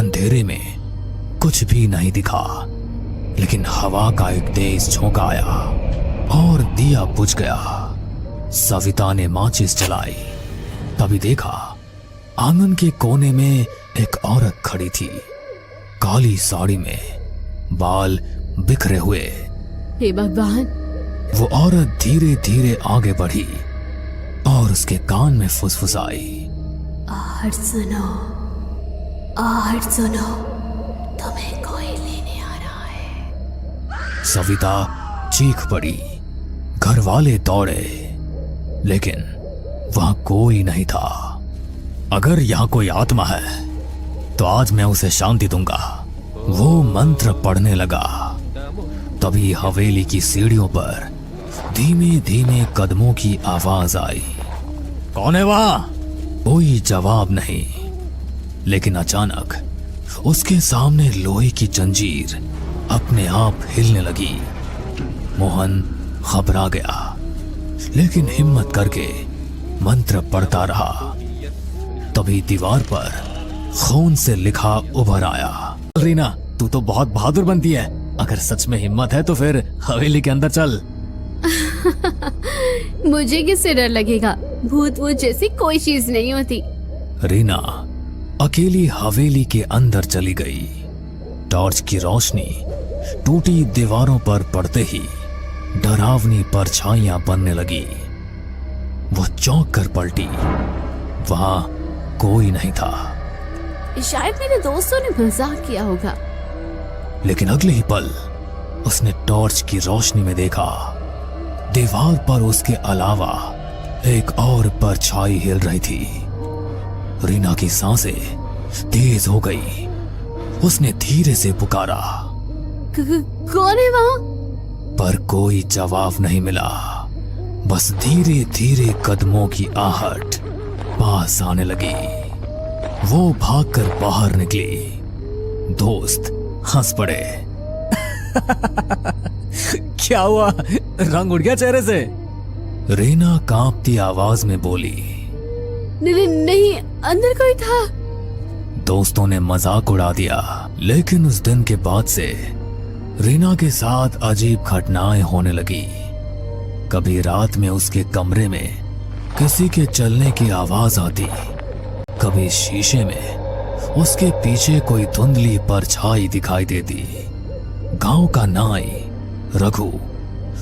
अंधेरे में कुछ भी नहीं दिखा, लेकिन हवा का एक तेज झोंका आया और दिया बुझ गया। सविता ने माचिस जलाई, तभी देखा आंगन के कोने में एक औरत खड़ी थी, काली साड़ी में, बाल बिखरे हुए। हे भगवान! वो औरत धीरे धीरे आगे बढ़ी और उसके कान में फुसफुसाई, आहट सुनो, आहट सुनो, तुम्हें कोई लेने आ रहा है। सविता चीख पड़ी। घर वाले दौड़े, लेकिन वहां कोई नहीं था। अगर यहां कोई आत्मा है तो आज मैं उसे शांति दूंगा, वो मंत्र पढ़ने लगा। तभी हवेली की सीढ़ियों पर धीमे धीमे कदमों की आवाज आई। कौन है वहां? कोई जवाब नहीं, लेकिन अचानक उसके सामने लोहे की जंजीर अपने आप हिलने लगी। मोहन घबरा गया, लेकिन हिम्मत करके मंत्र पढ़ता रहा। तभी दीवार पर खून से लिखा उभर आया। रीना, तू तो बहुत बहादुर बनती है। अगर सच में हिम्मत है तो फिर हवेली के अंदर चल। मुझे किससे डर लगेगा? भूत वूत जैसी कोई चीज नहीं होती। रीना अकेली हवेली के अंदर चली गई। टॉर्च की रोशनी टूटी दीवारों पर पड़ते ही डरावनी परछाइयां बनने लगी। वो चौंक कर पलटी। वहां कोई नहीं था। शायद मेरे दोस्तों ने मजाक किया होगा। लेकिन अगले ही पल उसने टॉर्च की रोशनी में देखा, दीवार पर उसके अलावा एक और परछाई हिल रही थी। रीना की सांसें तेज हो गई। उसने धीरे से पुकारा, कौन है वहां? पर कोई जवाब नहीं मिला। बस धीरे धीरे कदमों की आहट पास आने लगी। वो भागकर बाहर निकली। दोस्त हंस पड़े। क्या हुआ? रंग उड़ गया चेहरे से? रीना कांपती आवाज में बोली, नहीं, अंदर कोई था। दोस्तों ने मजाक उड़ा दिया, लेकिन उस दिन के बाद से रीना के साथ अजीब घटनाएं होने लगी। कभी रात में उसके कमरे में किसी के चलने की आवाज आती, कभी शीशे में उसके पीछे कोई धुंधली परछाई दिखाई देती। गांव का नाई रघु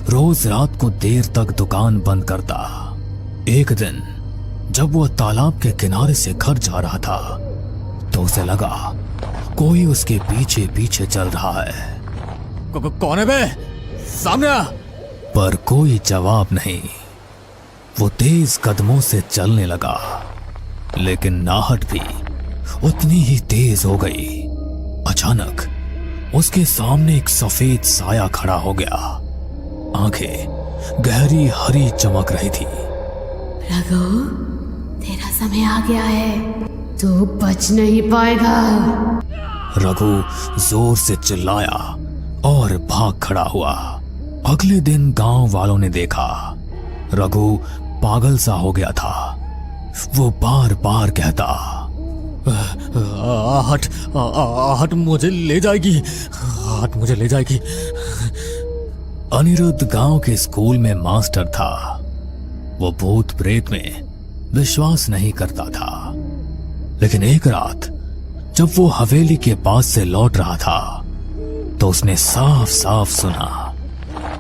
रोज रात को देर तक दुकान बंद करता। एक दिन जब वो तालाब के किनारे से घर जा रहा था तो उसे लगा कोई उसके पीछे पीछे चल रहा है। कौन है बे? सामने आ! पर कोई जवाब नहीं। वो तेज कदमों से चलने लगा, लेकिन नाहट भी उतनी ही तेज हो गई। अचानक उसके सामने एक सफेद साया खड़ा हो गया। आंखें गहरी हरी चमक रही थी। रघु, तेरा समय आ गया है, तू बच नहीं पाएगा। रघु जोर से चिल्लाया और भाग खड़ा हुआ। अगले दिन गांव वालों ने देखा रघु पागल सा हो गया था। वो बार बार कहता, आहट मुझे ले जाएगी, आहट मुझे ले जाएगी। अनिरुद्ध गांव के स्कूल में मास्टर था। वो भूत प्रेत में विश्वास नहीं करता था, लेकिन एक रात जब वो हवेली के पास से लौट रहा था तो उसने साफ साफ सुना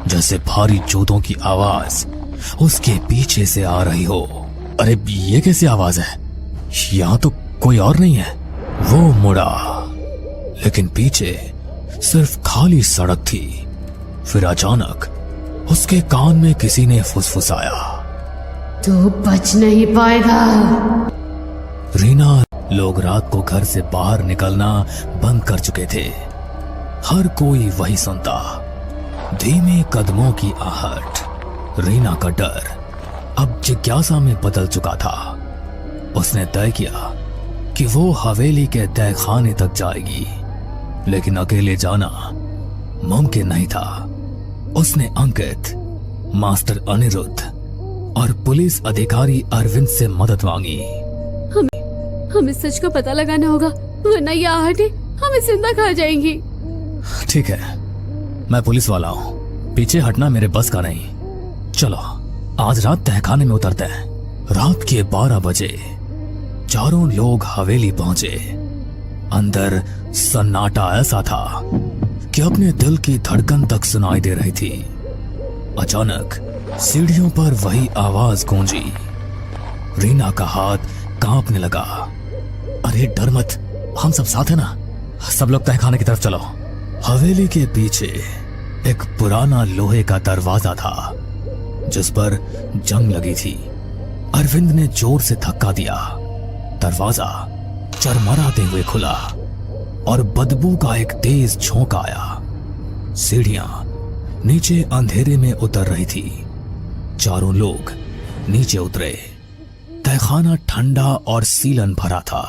जैसे भारी जूतों की आवाज उसके पीछे से आ रही हो। अरे ये कैसी आवाज है? यहां तो कोई और नहीं है। वो मुड़ा, लेकिन पीछे सिर्फ खाली सड़क थी। फिर अचानक उसके कान में किसी ने फुसफुसाया, तू बच नहीं पाएगा। रीना, लोग रात को घर से बाहर निकलना बंद कर चुके थे। हर कोई वही सुनता, धीमे कदमों की आहट। रीना का डर अब जिज्ञासा में बदल चुका था। उसने तय किया कि वो हवेली के तहखाने तक जाएगी, लेकिन अकेले जाना मुमकिन नहीं था। उसने अंकित, मास्टर अनिरुद्ध और पुलिस अधिकारी अरविंद से मदद मांगी। हमें सच को पता लगाना होगा, वरना ये आहट हमें जिंदा खा जाएंगी। ठीक है, मैं पुलिस वाला हूँ, पीछे हटना मेरे बस का नहीं। चलो आज रात तहखाने में उतरते हैं। रात के 12 बजे चारों लोग हवेली पहुंचे। अंदर सन्नाटा ऐसा था कि अपने दिल की धड़कन तक सुनाई दे रही थी। अचानक सीढ़ियों पर वही आवाज गूंजी। रीना का हाथ कांपने लगा। अरे डर मत, हम सब साथ हैं ना। सब लोग तहखाने की तरफ चलो। हवेली के पीछे एक पुराना लोहे का दरवाजा था जिस पर जंग लगी थी। अरविंद ने जोर से धक्का दिया। दरवाजा चरमराते हुए खुला और बदबू का एक तेज झोंका आया। सीढ़ियां नीचे अंधेरे में उतर रही थी। चारों लोग नीचे उतरे। तहखाना ठंडा और सीलन भरा था।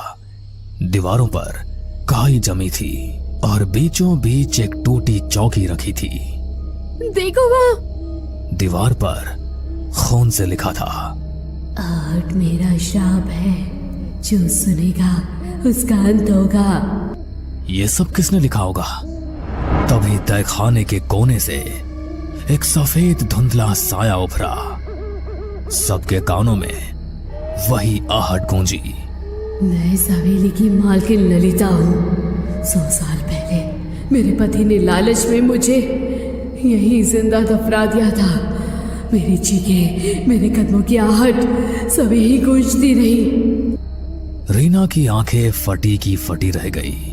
दीवारों पर काई जमी थी और बीचों बीच एक टूटी चौकी रखी थी। देखो वहाँ। दीवार पर खून से लिखा था, आहट मेरा शाप है, जो सुनेगा उसका अंत होगा। ये सब किसने लिखा होगा? तभी तहखाने के कोने से एक सफेद धुंधला साया उभरा। सबके कानों में वही आहट गूंजी। मैं इस हवेली की मालकिन ललिता हूँ। 100 साल पहले मेरे पति ने लालच में मुझे यहीं जिंदा दफना दिया था। मेरी चीखें, मेरे कदमों की आहट सब यही गूंजती रही। रीना की आंखें फटी की फटी रह गई।